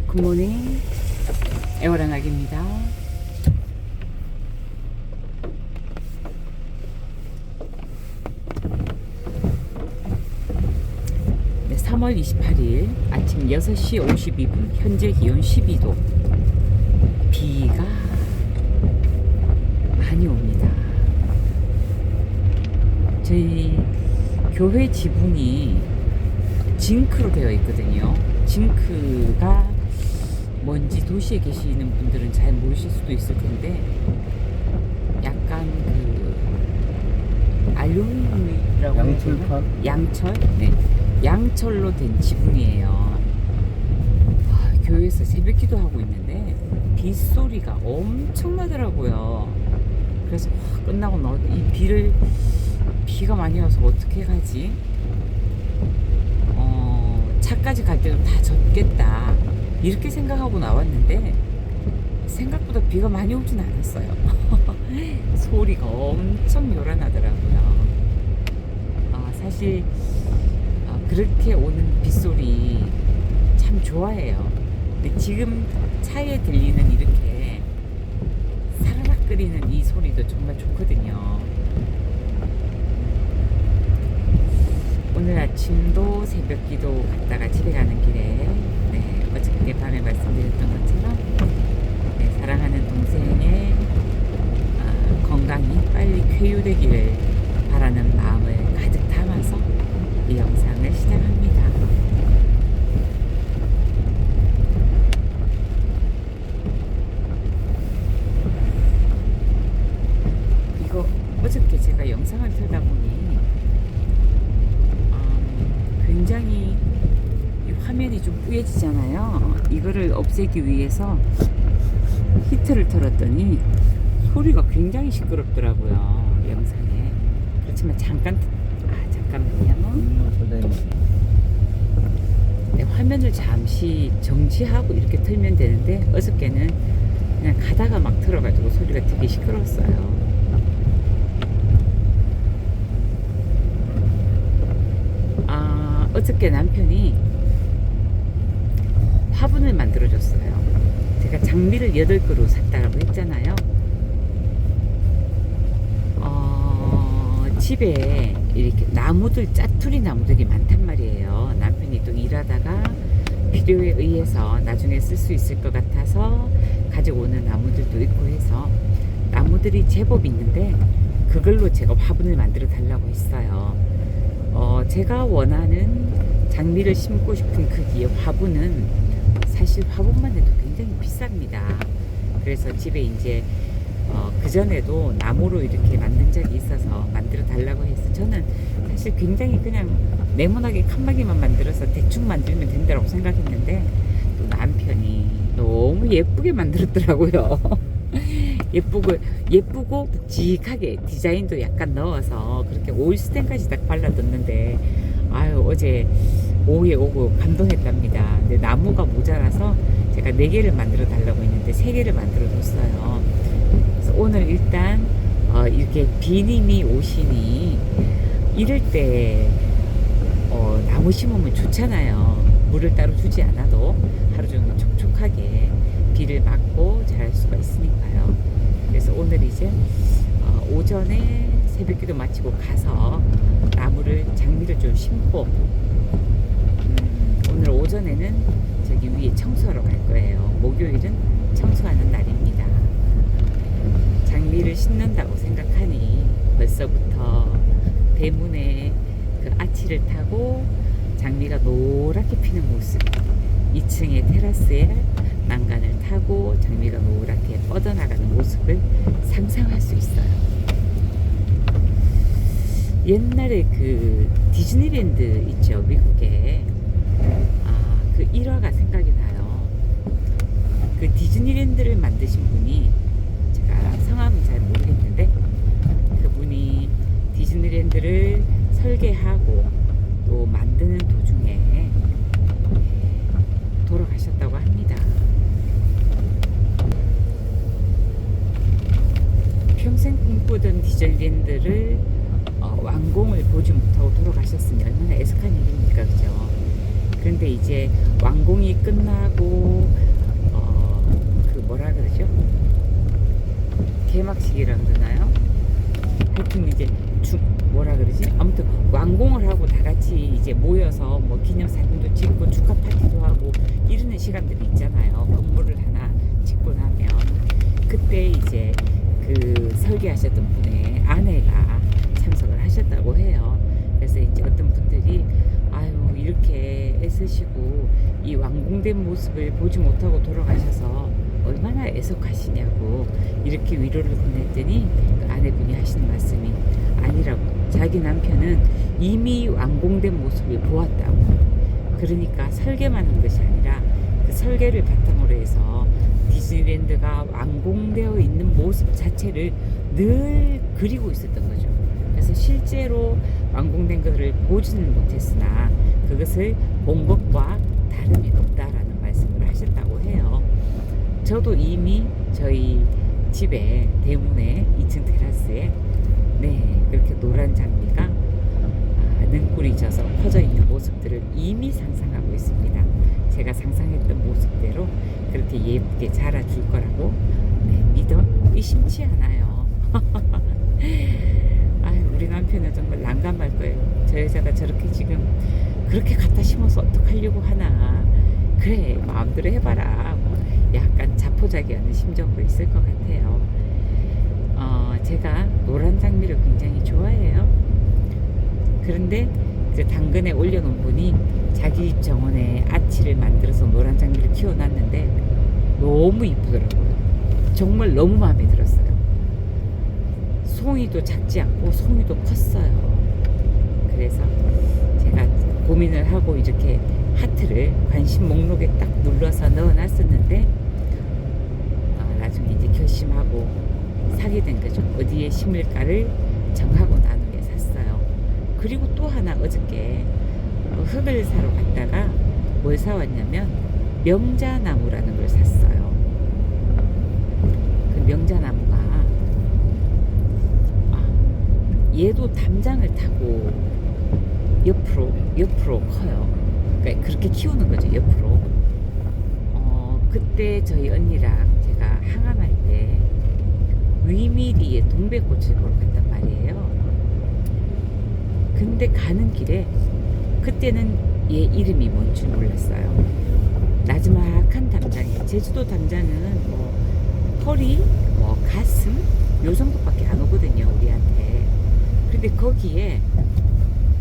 굿모닝 애월한학입니다. 네, 3월 28일 아침 6시 52분 현재 기온 12도. 비가 많이 옵니다. 저희 교회 지붕이 징크로 되어 있거든요. 징크가 뭔지 도시에 계시는 분들은 잘 모르실 수도 있을 텐데 약간 그 알루미늄이라고 양철판? 양철? 네, 양철로 된 지붕이에요. 교회에서 새벽 기도하고 있는데 빗소리가 엄청나더라고요. 그래서 끝나고 이 비가 많이 와서 어떻게 가지? 차까지 갈 때도 다 젖겠다 이렇게 생각하고 나왔는데 생각보다 비가 많이 오진 않았어요. 소리가 엄청 요란하더라고요. 사실 그렇게 오는 빗소리 참 좋아해요. 근데 지금 차에 들리는 이렇게 사라락 끓이는 이 소리도 정말 좋거든요. 오늘 아침도 새벽 기도 갔다가 집에 가는 길에 어저께 밤에 말씀드렸던 것처럼 사랑하는 동생의 건강이 빨리 쾌유되기를 바라는 마음을 가득 담아서 이 영상을 시작합니다. 이거 어저께 제가 영상을 틀다 보니 굉장히 화면이 좀 뿌얘지잖아요. 이거를 없애기 위해서 히트를 털었더니 소리가 굉장히 시끄럽더라고요, 영상에. 그렇지만 잠깐만요. 네, 화면을 잠시 정지하고 이렇게 틀면 되는데 어저께는 그냥 가다가 막 틀어가지고 소리가 되게 시끄러웠어요. 어저께 남편이 화분을 만들어줬어요. 제가 장미를 8그루 샀다고 했잖아요. 집에 이렇게 나무들, 짜투리 나무들이 많단 말이에요. 남편이 또 일하다가 필요에 의해서 나중에 쓸 수 있을 것 같아서 가지고 오는 나무들도 있고 해서 나무들이 제법 있는데 그걸로 제가 화분을 만들어 달라고 했어요. 제가 원하는 장미를 심고 싶은 크기의 화분은 사실 화분만 해도 굉장히 비쌉니다. 그래서 집에 이제 그전에도 나무로 이렇게 만든 적이 있어서 만들어 달라고 해서 저는 사실 굉장히 그냥 네모나게 칸막이만 만들어서 대충 만들면 된다고 생각했는데 또 남편이 너무 예쁘게 만들었더라고요. 예쁘고 묵직하게 디자인도 약간 넣어서 그렇게 오일 스텐까지 딱 발라뒀는데 어제 오후에 오고 감동했답니다. 근데 나무가 모자라서 제가 4개를 만들어 달라고 했는데 3개를 만들어 줬어요. 그래서 오늘 일단 이렇게 비님이 오시니 이럴 때 나무 심으면 좋잖아요. 물을 따로 주지 않아도 하루 종일 촉촉하게 비를 맞고 자랄 수가 있으니까요. 그래서 오늘 이제 오전에 새벽기도 마치고 가서 장미를 좀 심고 오늘 오전에는 저기 위에 청소하러 갈 거예요. 목요일은 청소하는 날입니다. 장미를 심는다고 생각하니 벌써부터 대문에 그 아치를 타고 장미가 노랗게 피는 모습, 2층의 테라스에 난간을 타고 장미가 노랗게 뻗어나가는 모습을 상상할 수 있어요. 옛날에 그 디즈니랜드 있죠, 미국에. 그 일화가 생각이 나요. 그 디즈니랜드를 만드신 분이, 제가 성함은 잘 모르겠는데 그분이 디즈니랜드를 설계하고 또 만드는 도중에 돌아가셨다고 합니다. 평생 꿈꾸던 디즈니랜드를 완공을 보지 못하고 돌아가셨으니 얼마나 애석한 일입니까, 그죠? 그런데 이제 완공이 끝나고 그 뭐라 그러죠? 개막식이라 그러나요? 하여튼 이제 뭐라 그러지? 아무튼 완공을 하고 다 같이 이제 모여서 뭐 기념사진도 찍고 축하 파티도 하고 이러는 시간들이 있잖아요. 건물을 하나 짓고 나면 그때 이제 그 설계하셨던 분의 아내가 참석을 하셨다고 해요. 그래서 이제 어떤 분들이 아유 이렇게 애쓰시고 이 완공된 모습을 보지 못하고 돌아가셔서 얼마나 애석하시냐고 이렇게 위로를 보냈더니 그 아내분이 하시는 말씀이 아니라고, 자기 남편은 이미 완공된 모습을 보았다고. 그러니까 설계만 한 것이 아니라 그 설계를 바탕으로 해서 디즈니랜드가 완공되어 있는 모습 자체를 늘 그리고 있었던 거죠. 그래서 실제로 완공된 것을 보지는 못했으나 그것을 본 것과 다름이 없다라는 말씀을 하셨다고 해요. 저도 이미 저희 집에 대문에 2층 테라스에 그렇게 노란 장미가 능골이 져서 퍼져 있는 모습들을 이미 상상하고 있습니다. 제가 상상했던 모습대로 그렇게 예쁘게 자라줄 거라고 믿어 의심치 않아요. 우리 남편은 정말 난감할 거예요. 저 여자가 저렇게 지금 그렇게 갖다 심어서 어떡하려고 하나, 그래 마음대로 해봐라, 약간 자포자기하는 심정도 있을 것 같아요. 제가 노란 장미를 굉장히 좋아해요. 그런데 이제 당근에 올려놓은 분이 자기 집 정원에 아치를 만들어서 노란 장미를 키워놨는데 너무 이쁘더라고요. 정말 너무 마음에 들었어요. 송이도 작지 않고 송이도 컸어요. 그래서 제가 고민을 하고 이렇게 하트를 관심 목록에 딱 눌러서 넣어놨었는데 나중에 이제 결심하고 사게 된 거죠. 어디에 심을까를 정하고 난 후에 샀어요. 그리고 또 하나 어저께 흙을 사러 갔다가 뭘 사왔냐면 명자나무라는 걸 샀어요. 그 명자나무가 얘도 담장을 타고 옆으로 커요. 그러니까 그렇게 키우는 거죠, 옆으로. 그때 저희 언니랑 제가 항암할 때 위미리에 동백꽃을 보러 갔단 말이에요. 근데 가는 길에 그때는 얘 이름이 뭔지 몰랐어요. 나지막한 담장에, 제주도 담장은 뭐 허리, 뭐 가슴 요 정도밖에 안 오거든요, 우리한테. 근데 거기에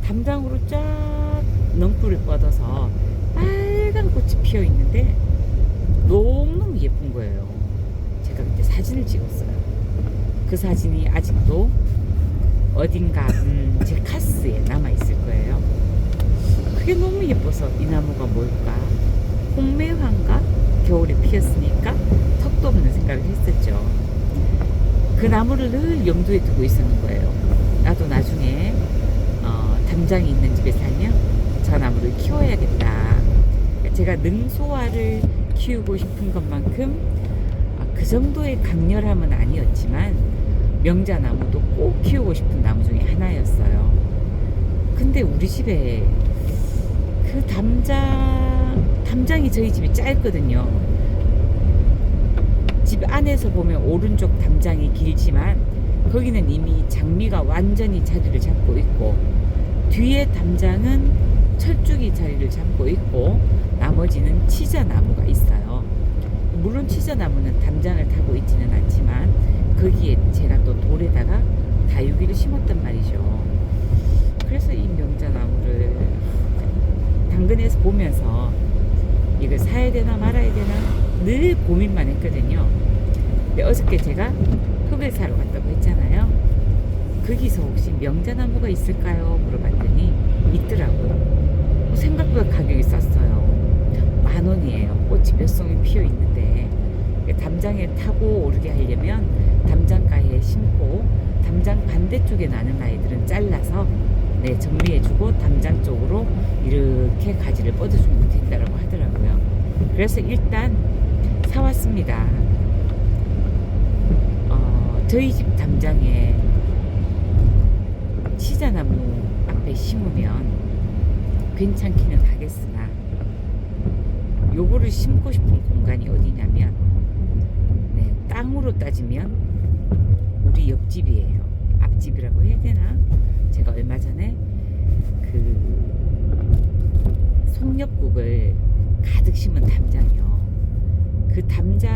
담장으로 쫙 넝쿨을 뻗어서 빨간 꽃이 피어 있는데 너무너무 예쁜 거예요. 제가 그때 사진을 찍었어요. 그 사진이 아직도 어딘가 제 카스에 남아있을 거예요. 그게 너무 예뻐서 이 나무가 뭘까? 홍매화인가? 겨울에 피었으니까 턱도 없는 생각을 했었죠. 그 나무를 늘 염두에 두고 있었는 거예요. 나도 나중에 담장이 있는 집에 살면 저 나무를 키워야겠다. 제가 능소화를 키우고 싶은 것만큼 그 정도의 강렬함은 아니었지만 명자나무도 꼭 키우고 싶은 나무 중에 하나였어요. 근데 우리 집에 그 담장이 저희 집이 짧거든요. 집 안에서 보면 오른쪽 담장이 길지만 거기는 이미 장미가 완전히 자리를 잡고 있고 뒤에 담장은 철쭉이 자리를 잡고 있고 나머지는 치자나무가 있어요. 물론 치자나무는 담장을 타고 있지는 않지만 거기에 제가 또 돌에다가 다육이를 심었단 말이죠. 그래서 이 명자나무를 당근에서 보면서 이걸 사야 되나 말아야 되나 늘 고민만 했거든요. 근데 어저께 제가 흙을 사러 갔다고 했잖아요. 거기서 혹시 명자나무가 있을까요? 물어봤더니 있더라고요. 생각보다 가격이 쌌어요. 10,000원이에요. 꽃이 몇 송이 피어 있는데 담장에 타고 오르게 하려면 담장가에 심고 담장 반대쪽에 나는 아이들은 잘라서 정리해주고 담장 쪽으로 이렇게 가지를 뻗어주면 된다고 하더라고요. 그래서 일단 사왔습니다. 저희 집 담장에 치자나무 앞에 심으면 괜찮기는 하겠으나 요거를 심고 싶은 공간이 어디냐면, 네, 땅으로 따지면 우리 옆집이에요. 앞집이라고 해야 되나? 제가 얼마 전에 그 송엽국을 가득 심은 담장이요. 그 담장을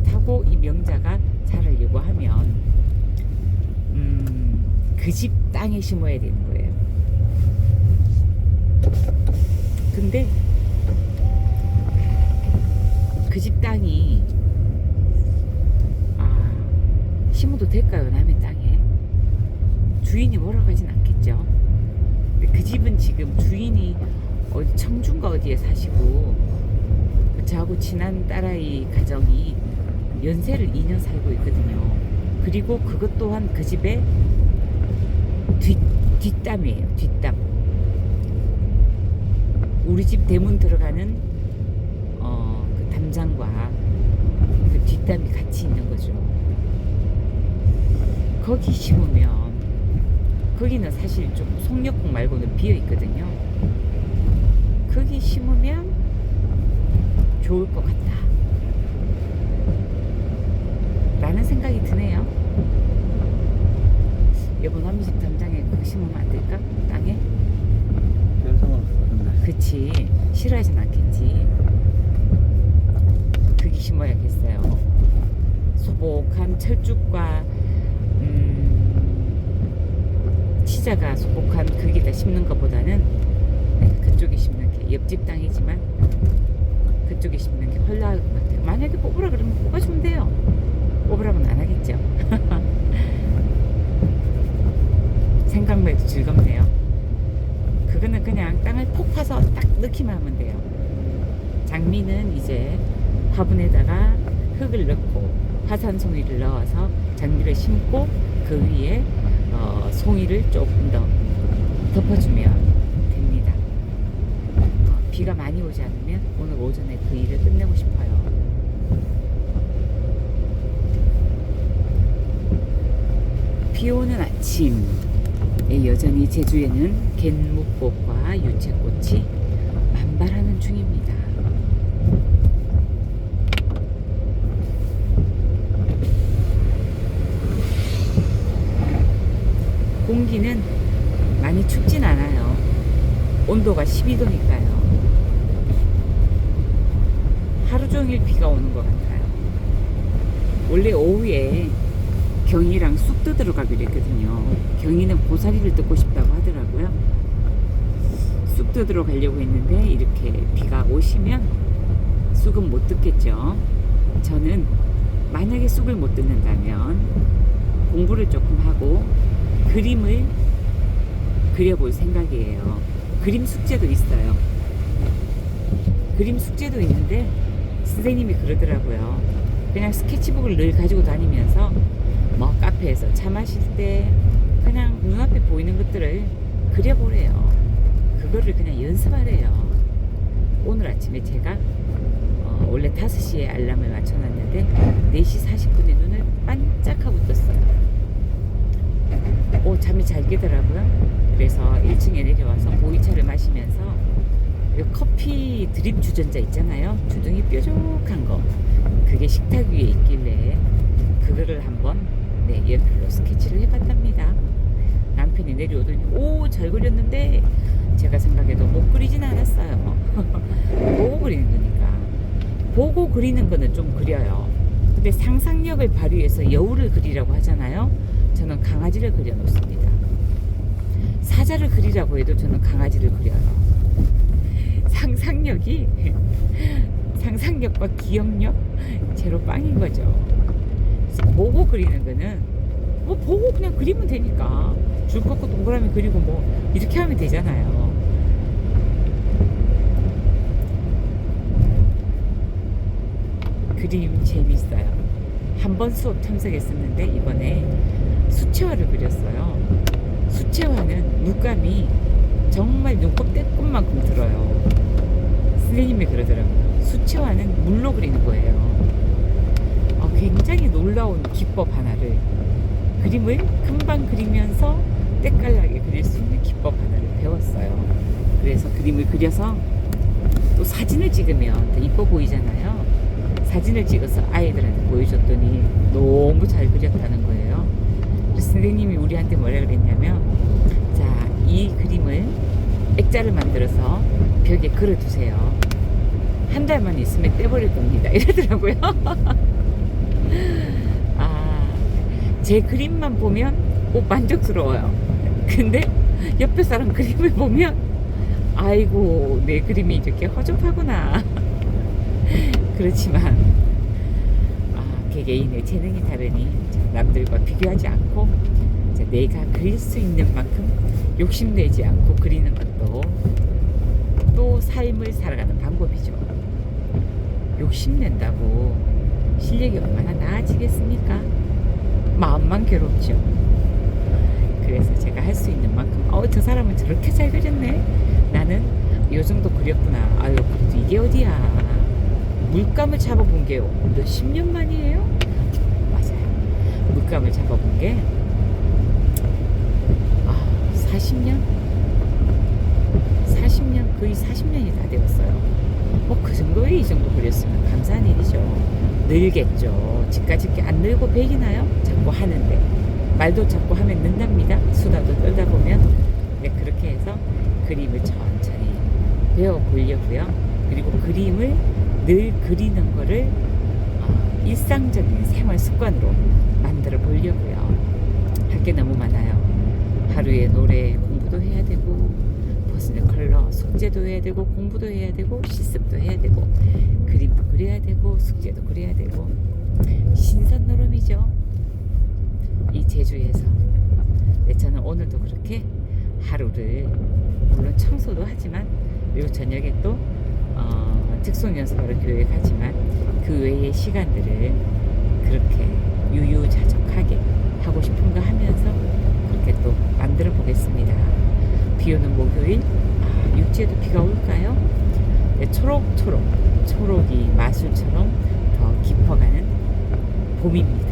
타고 이 명자가 자라려고 하면 그 집 땅에 심어야 되는 거예요. 근데 그 집 땅이 심어도 될까요? 남의 땅에? 주인이 뭐라고 하진 않겠죠. 근데 그 집은 지금 주인이 어디 청주인가 어디에 사시고, 저하고 친한 딸아이 가정이 연세를 2년 살고 있거든요. 그리고 그것 또한 그 집의 뒷담이에요. 뒷담. 우리 집 대문 들어가는 그 담장과 그 뒷담이 같이 있는 거죠. 거기 심으면, 거기는 사실 좀 송역국 말고는 비어 있거든요. 거기 심으면 좋을 것 같다 라는 생각이 드네요. 여보, 남의 집 담장에 그거 심으면 안 될까? 땅에? 별 상관없는데. 그치, 싫어하진 않겠지. 거기 심어야겠어요. 소복한 철쭉과 치자가 소복한 거기다 심는 것보다는, 네, 그쪽에 심는 게, 옆집 땅이지만 그쪽에 심는 게 헐나을 것 같아요. 만약에 뽑으라 그러면 뽑아주면 돼요. 뽑으라고는 안 하겠죠. 생각만 해도 즐겁네요. 그거는 그냥 땅을 폭 파서 딱 넣기만 하면 돼요. 장미는 이제 화분에다가 흙을 넣고 화산송이를 넣어서 장미를 심고 그 위에 송이를 조금 더 덮어주면 됩니다. 비가 많이 오지 않으면 오늘 오전에 그 일을 끝내고 싶어요. 비 오는 아침, 여전히 제주에는 갯묵꽃과 유채꽃이 만발하는 중입니다. 공기는 많이 춥진 않아요. 온도가 12도니까요. 하루 종일 비가 오는 것 같아요. 원래 오후에 경이랑 쑥 뜯으러 가기로 했거든요. 경이는 고사리를 뜯고 싶다고 하더라고요. 쑥 뜯으러 가려고 했는데 이렇게 비가 오시면 쑥은 못 뜯겠죠. 저는 만약에 쑥을 못 뜯는다면 공부를 조금 하고 그림을 그려볼 생각이에요. 그림 숙제도 있어요. 그림 숙제도 있는데 선생님이 그러더라고요. 그냥 스케치북을 늘 가지고 다니면서 뭐 카페에서 차 마실 때 그냥 눈앞에 보이는 것들을 그려보래요. 그거를 그냥 연습하래요. 오늘 아침에 제가 원래 5시에 알람을 맞춰놨는데 4시 40분에 눈을 반짝하고 떴어요. 잠이 잘 깨더라고요. 그래서 1층에 내려와서 보이차를 마시면서 커피 드립 주전자 있잖아요. 주둥이 뾰족한 거, 그게 식탁 위에 있길래 그거를 한번 연필로 스케치를 해봤답니다. 남편이 내려오더니 잘 그렸는데 제가 생각해도 못 그리진 않았어요. 보고 그리는 거니까. 보고 그리는 거는 좀 그려요. 근데 상상력을 발휘해서 여우를 그리라고 하잖아요. 저는 강아지를 그려 놓습니다. 사자를 그리라고 해도 저는 강아지를 그려요. 상상력과 기억력 제로 빵인 거죠. 그래서 보고 그리는 거는 보고 그냥 그리면 되니까 줄 긋고 동그라미 그리고 이렇게 하면 되잖아요. 그림 재밌어요. 한 번 수업 참석했었는데 이번에 수채화를 그렸어요. 수채화는 물감이 정말 눈곱 떼꿈만큼 들어요. 선생님이 그러더라고요. 수채화는 물로 그리는 거예요. 굉장히 놀라운 기법 하나를, 그림을 금방 그리면서 때깔나게 그릴 수 있는 기법 하나를 배웠어요. 그래서 그림을 그려서 또 사진을 찍으면 더 이뻐 보이잖아요. 사진을 찍어서 아이들한테 보여줬더니 너무 잘 그렸다는 거예요. 그래서 선생님이 우리한테 뭐라 그랬냐면, 자, 이 그림을 액자를 만들어서 벽에 걸어두세요. 한 달만 있으면 떼버릴 겁니다. 이러더라고요. 아, 제 그림만 보면 만족스러워요. 근데 옆에 사람 그림을 보면, 아이고, 내 그림이 이렇게 허접하구나. 그렇지만 개개인의 재능이 다르니 남들과 비교하지 않고 내가 그릴 수 있는 만큼 욕심내지 않고 그리는 것도 또 삶을 살아가는 방법이죠. 욕심낸다고 실력이 얼마나 나아지겠습니까? 마음만 괴롭죠. 그래서 제가 할 수 있는 만큼 저 사람은 저렇게 잘 그렸네, 나는 요 정도 그렸구나. 아유, 그래도 이게 어디야. 물감을 잡아본 게 몇십 년 만이에요? 맞아요. 물감을 잡아본 게 40년? 40년? 거의 40년이 다 되었어요. 그 정도에 이 정도 그렸으면 감사한 일이죠. 늘겠죠. 집까짓게 안 늘고 배기나요? 자꾸 하는데. 말도 자꾸 하면 는답니다. 수다도 떨다 보면. 네, 그렇게 해서 그림을 천천히 배워보려고요. 그리고 그림을 늘 그리는 거를 일상적인 생활 습관으로 만들어 보려고요. 할 게 너무 많아요. 하루에 노래 공부도 해야 되고, 퍼스널 컬러 숙제도 해야 되고, 공부도 해야 되고, 실습도 해야 되고, 그림도 그려야 되고, 숙제도 그려야 되고, 신선노름이죠. 이 제주에서. 네, 저는 오늘도 그렇게 하루를, 물론 청소도 하지만, 그리고 저녁에 또 특송 연습하러 교회 가지만 그 외의 시간들을 그렇게 유유자적하게 하고 싶은 거 하면서 그렇게 또 만들어 보겠습니다. 비 오는 목요일, 육지에도 비가 올까요? 네, 초록초록, 초록이 마술처럼 더 깊어가는 봄입니다.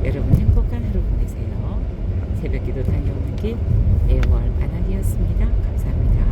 여러분 행복한 하루 보내세요. 새벽기도 다녀오는 길 애월 안학이었습니다. 감사합니다.